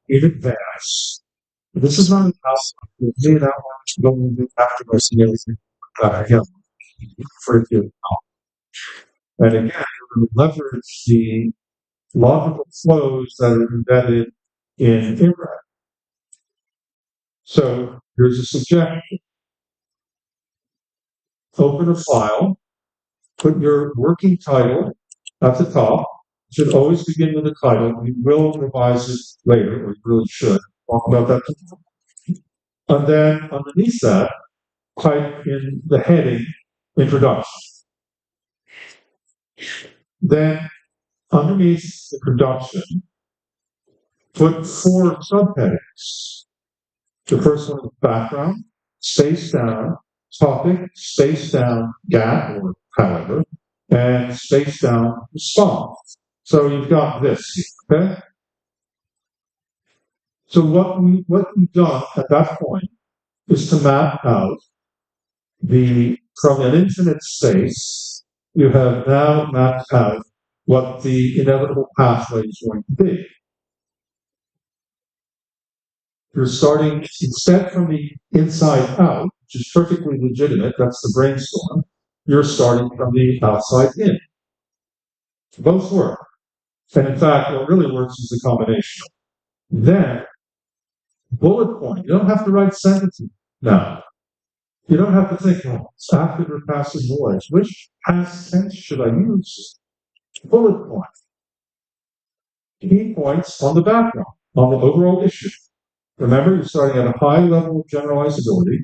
in advance. This is not an outline. You'll see an outline going to afterwards and everything. Yeah, for you. And again, you leverage the logical flows that are embedded in IRAD. So here's a suggestion. Open a file, put your working title at the top. It should always begin with a title. We will revise it later, or you really should. Talk about that. And then underneath that, type in the heading introduction. Then underneath the introduction, put 4 subheadings. The first one is background, space down, topic, space down, gap, or however, and space down, response. So you've got this, okay? So what we've done at that point is to map out from an infinite space, you have now mapped out what the inevitable pathway is going to be. You're starting instead from the inside out, which is perfectly legitimate, that's the brainstorm, you're starting from the outside in. Both work. And in fact, what really works is the combination. Then, bullet point. You don't have to write sentences now. You don't have to think, oh, it's active or passive voice. Which past tense should I use? Bullet point. Key points on the background, on the overall issue. Remember, you're starting at a high level of generalizability,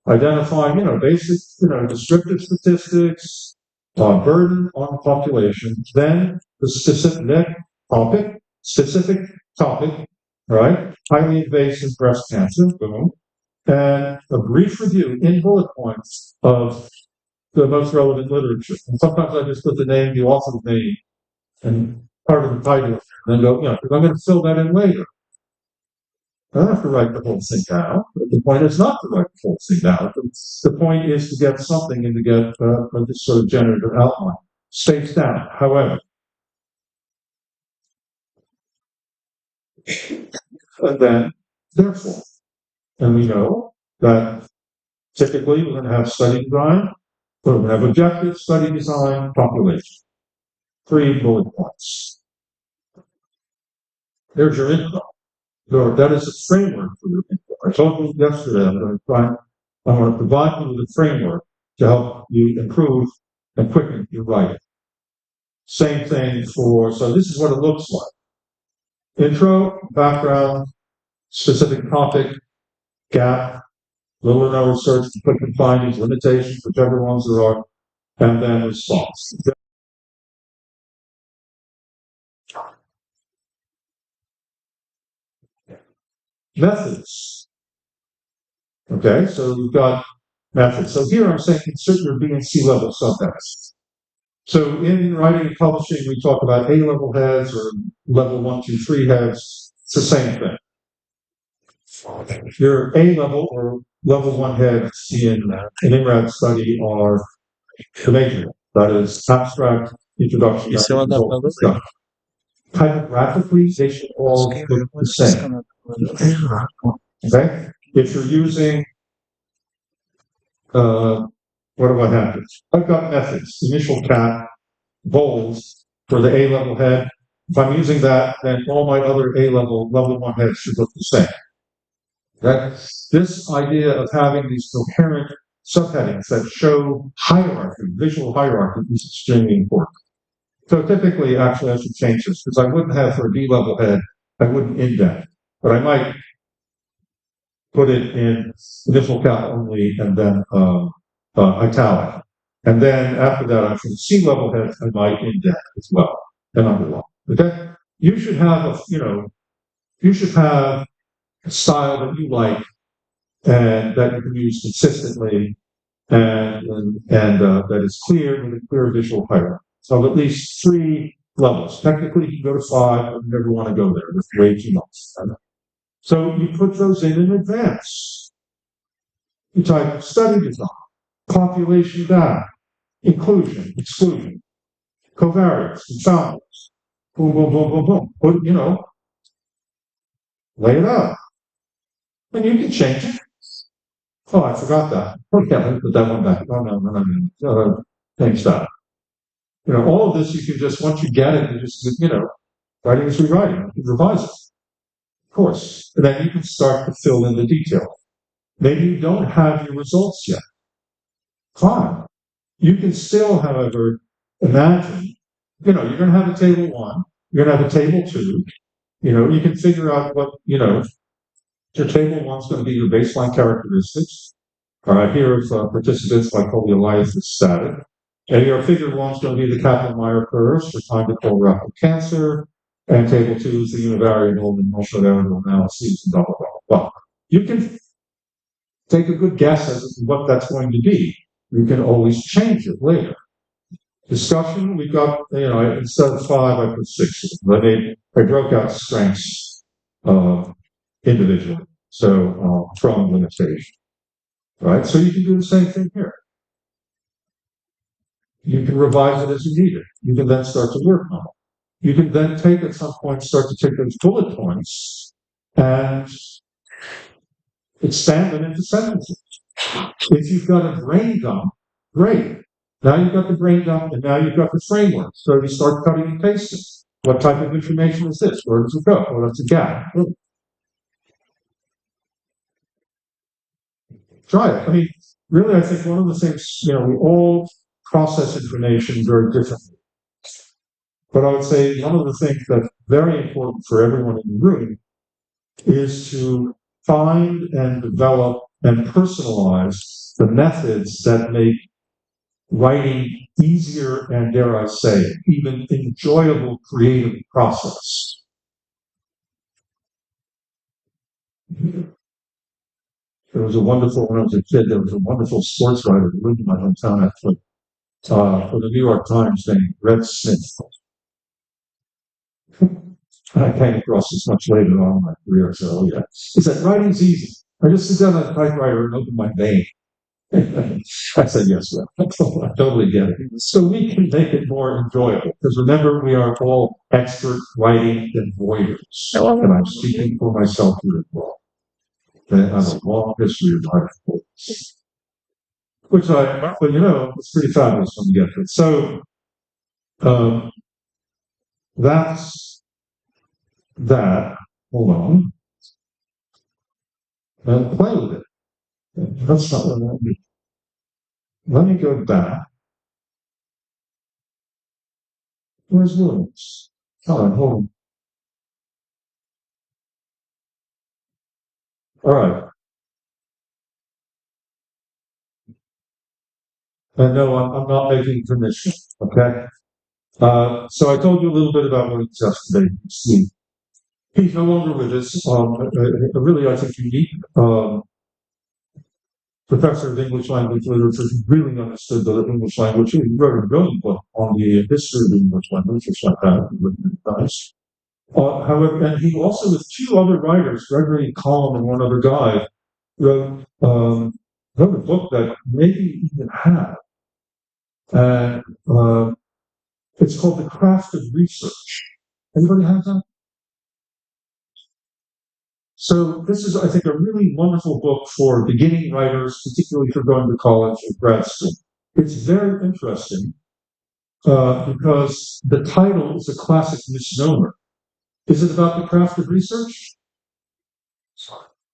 identifying, basic, descriptive statistics, burden on the population, then the specific topic, right? Highly invasive breast cancer, boom, and a brief review in bullet points of the most relevant literature. And sometimes I just put the name, the author's name, and part of the title, and then go, because I'm going to fill that in later. I don't have to write the whole thing down. The point is not to write the whole thing down. The point is to get something and to get this sort of generative outline. Space down, however. And then, therefore. And we know that typically we're going to have study design, we're going to have objective study design, population. 3 bullet points. There's your info. That is a framework for your info. I told you yesterday I'm going to provide you with a framework to help you improve and quicken your writing. Same thing so this is what it looks like. Intro, background, specific topic, gap, little or no research, quicken findings, limitations, whichever ones there are, and then response. Methods. Okay, so we've got methods. So here I'm saying insert your B and C level subtext. So in writing and publishing, we talk about A level heads or level 1, 2, 3 heads. It's the same thing. Your A level or level 1 heads in an INRAD study are the major. That is abstract, introduction. Typographically, they should all look the same. Okay? If you're using, what do I have? I've got methods, initial cap, bowls for the A-level head. If I'm using that, then all my other A-level, level 1 heads should look the same. Okay? This idea of having these coherent subheadings that show hierarchy, visual hierarchy, is extremely important. So typically, actually, I should change this, because I wouldn't have for a B-level head, I wouldn't indent, but I might put it in initial cap only and then italic. And then after that, for the C-level heads, I might indent as well and underline. Okay? You should have a style that you like and that you can use consistently and that is clear with a clear visual hierarchy. So at least 3 levels. Technically, you can go to 5, but you never want to go there. That's way too much. So you put those in advance. You type study design, population data, inclusion, exclusion, covariates, confounders, boom, boom, boom, boom, boom. lay it out. And you can change it. Oh, I forgot that. Oh, yeah, let me put that one back. Oh, no. Change that. All of this you can just, once you get it, you just, writing is rewriting. You can revise it. Of course. And then you can start to fill in the detail. Maybe you don't have your results yet. Fine. You can still, however, imagine, you're going to have a table 1, you're going to have a table 2, you can figure out what, your table 1 is going to be your baseline characteristics. All right, here is participants microbial life is static. And your figure 1 is going to be the Kaplan-Meier curves for time to colorectal cancer. And table 2 is the univariable and multivariable analyses and blah, blah, blah, blah. You can take a good guess as to what that's going to be. You can always change it later. Discussion, we got, instead of 5, I put 6. I broke out strengths individually, so from limitation. Right? So you can do the same thing here. You can revise it as you need it. You can then start to work on it. You can then take, at some point, start to take those bullet points and expand them into sentences. If you've got a brain dump, great. Now you've got the brain dump, and now you've got the framework. So you start cutting and pasting. What type of information is this? Where does it go? Well, that's a gap. Try it. I mean, really, I think one of the things, we all process information very differently. But I would say one of the things that's very important for everyone in the room is to find and develop and personalize the methods that make writing easier and, dare I say, even enjoyable creative process. There was a wonderful, when I was a kid, there was a wonderful sports writer who lived in my hometown, actually, for the New York Times named Red Smith. I came across this much later on in my career, so yeah. He said, writing's easy. I just sit down at a typewriter and open my vein. I said, yes, I totally get it. So we can make it more enjoyable, because remember, we are all expert writing avoiders. And I'm speaking for myself here as well. I have a long history of writing avoidance. Which it's pretty fabulous when you get to it. So, that's that. Hold on. And play with it. That's not what I want. Let me go back. Where's Williams? Hold on. All right. And no, I'm not making permission. Okay. So I told you a little bit about Williams yesterday. He's no longer with us. Really, I think unique professor of English language literature who really understood the English language. He wrote a brilliant book on the history of the English language, which I have written nice. However, and he also, with 2 other writers, Gregory Collum and one other guy, wrote a book that maybe you even have. And it's called The Craft of Research. Anybody have that? So this is, I think, a really wonderful book for beginning writers, particularly if you're going to college or grad school. It's very interesting because the title is a classic misnomer. Is it about the craft of research?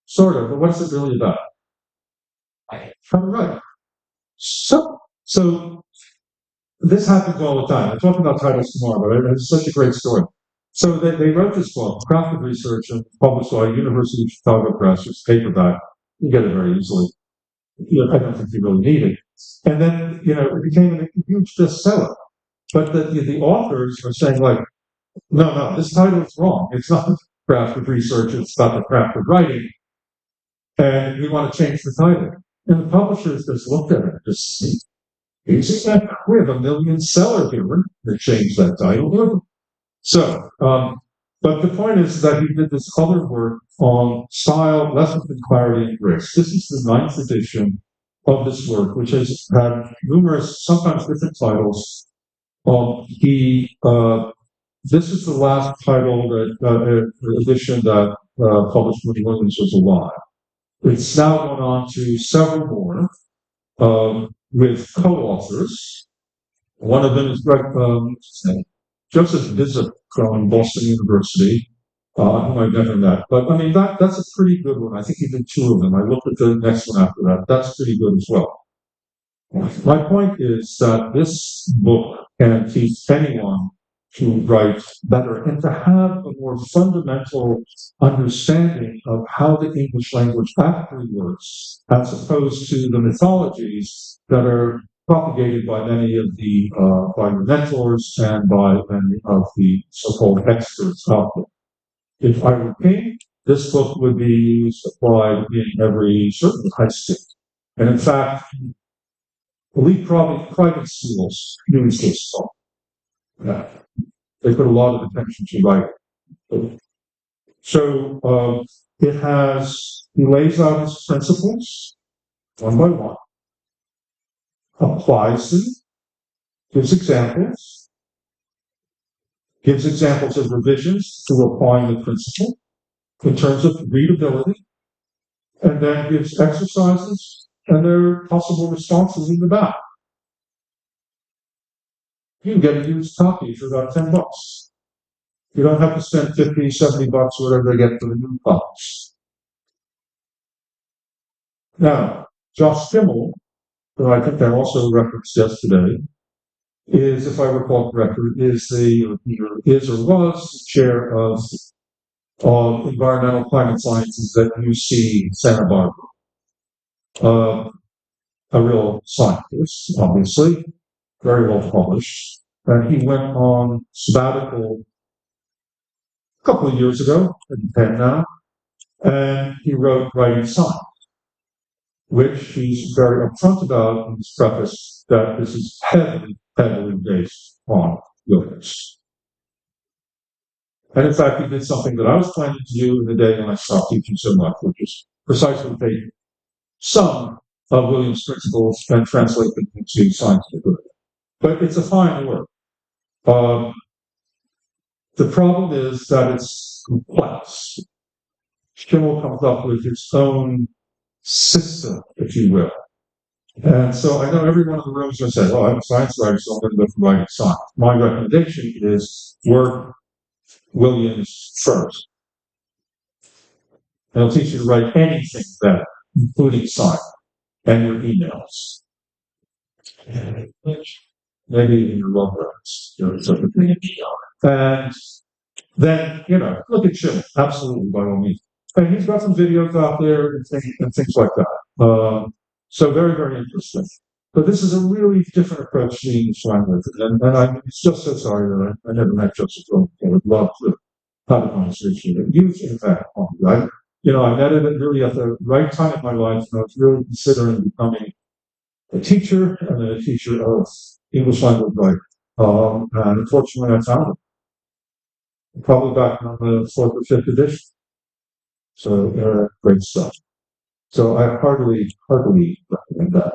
Sort of, but what's it really about? How to write. So this happens all the time. I'll talk about titles tomorrow, but it's such a great story. So they wrote this book, Craft of Research, and published by University of Chicago Press. It's paperback. You get it very easily. I don't think you really need it. And then, it became a huge bestseller. But the authors are saying, like, no, this title is wrong. It's not Craft of Research, it's about the craft of writing. And we want to change the title. And the publishers just looked at it and just said, we have a million seller here. They changed that title. So, but the point is that he did this other work on style, lessons in clarity and grace. This is the 9th edition of this work, which has had numerous, sometimes different titles. He this is the last title that edition that published when Williams was alive. It's now gone on to several more with co-authors. One of them is Joseph Bishop from Boston University, whom I've never met. But I mean, that's a pretty good one. I think he did two of them. I looked at the next one after that. That's pretty good as well. My point is that this book can teach anyone to write better and to have a more fundamental understanding of how the English language actually works, as opposed to the mythologies that are propagated by many of the by the mentors and by many of the so-called experts out there. If I were king, this book would be supplied in every certain high school. And in fact, elite private schools use this book. Yeah. They put a lot of attention to writing. So he lays out his principles one by one, applies them, gives examples of revisions to applying the principle in terms of readability, and then gives exercises and their possible responses in the back. You can get a used copy for about $10. You don't have to spend $50, $70, whatever they get for the new copies. Now, Josh Kimmel, who I think I also referenced yesterday, is, if I recall correctly, is or was the chair of environmental climate sciences at UC Santa Barbara. A real scientist, obviously, very well published. And he went on sabbatical a couple of years ago, in Penn now, and he wrote Writing Science, which he's very upfront about in his preface that this is heavily based on Williams. And in fact, he did something that I was planning to do in the day when I stopped teaching so much, which is precisely take some of Williams' principles and translate them into scientific work. But it's a fine work. The problem is that it's complex. Kimmel comes up with its own system, if you will. And so I know everyone in the room is going to say, well, I'm a science writer, so I'm going to go for writing science. My recommendation is work Williams first. And it'll teach you to write anything better, including science and your emails. Maybe even your love letters. And then, look at Chile, absolutely, by all means. And he's got some videos out there and things like that. So very, very interesting. But this is a really different approach to the English language. And I'm just so sorry that I never met Joseph Jones. I would love to have a conversation with you, in fact, right? I met him really at the right time in my life, and I was really considering becoming a teacher and a teacher of English language writing. And unfortunately, I found him. Probably back on the 4th or 5th edition. So, great stuff. So I heartily recommend that.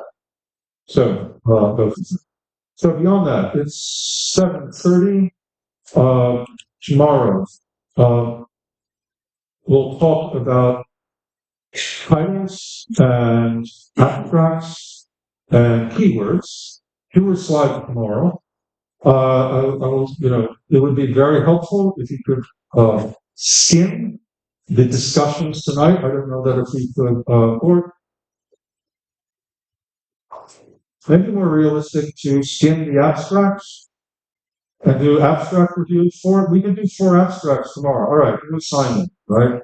So, both of them. So beyond that, it's 7:30. Tomorrow, we'll talk about titles and abstracts and keywords. Keyword slide tomorrow. It would be very helpful if you could skim the discussions tonight. I don't know that if we could, or maybe more realistic to skim the abstracts and do abstract reviews for it. We can do 4 abstracts tomorrow. All right, new assignment, right?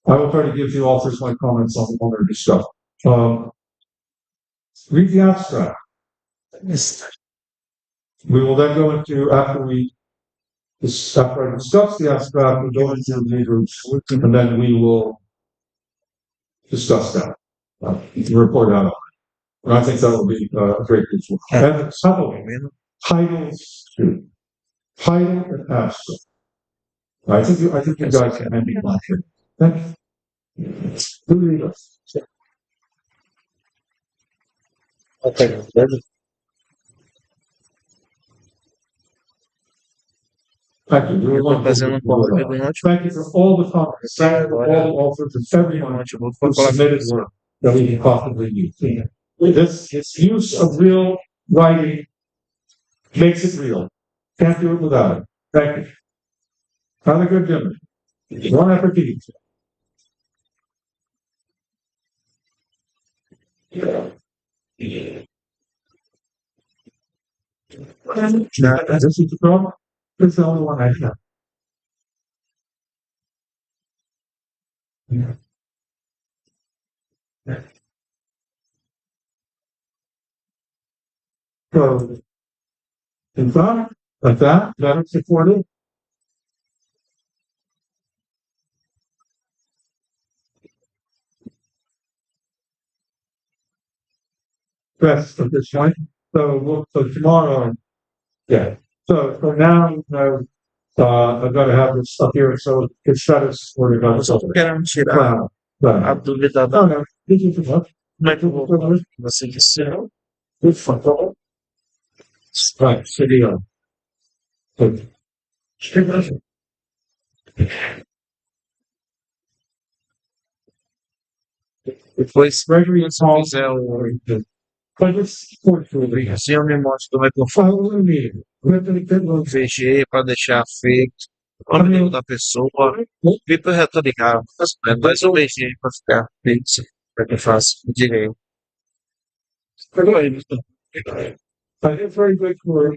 I will try to give the authors my comments on their discussion. Read the abstract. We will then go into, after I discuss the abstract, we go into the groups, and then we will discuss that. Report out on it. And I think that will be a great visual. And titles too. Title and abstract. I think you guys can be my here. Thank you. Who read us? Okay. Thank you. You're Eu tô wonderful fazendo um people. código no notebook. Thank you for all the comments. Thank you for all the authors and No everyone notebook who para falar submitted work that we can possibly use. This use of real writing makes it real. Can't do it without it. Thank you. Have a good dinner. Bon appetit. This is the problem. This is the only one I have. So, in fact, like that, better supported. Best at this point. So tomorrow, yeah. So now, I've got to have this up here so it's status for the Eu só tô querendo tirar Wow. a Wow. dúvida da Oh, no. This is enough. como é que eu vou falar que você disse. Good fun. Right, city on. Good. Depois, Gregory and se eu Paul. fizer o But it's important. se eu me mostre como é que eu faço Follow me. We're going to get o those. VG para deixar feito, o nome da pessoa, Vitor já tô ligado, mas o VG para ficar feito, para que eu faça direito. I have very good for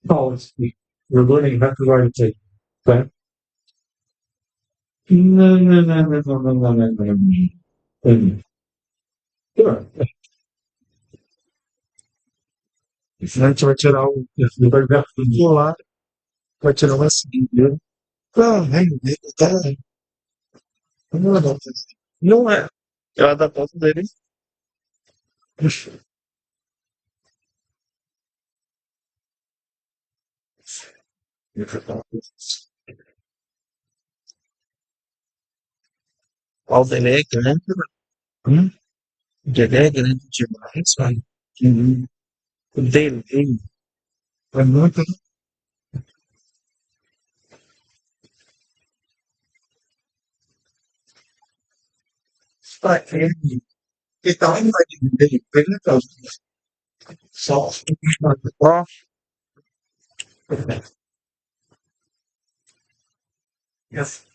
policy. We're learning how to write a tape. Okay? No, no, no, no, no, no, no, no, no, no. Sure. Senão a gente vai tirar o vai lá, vai tirar uma seguida. Ah, tá. Não é, não é. Ela dá foto dele. O dele é grande, né? O dele é grande demais, velho. O dele é muito. Ele tá indo dele, ele tá só. Ó, yes.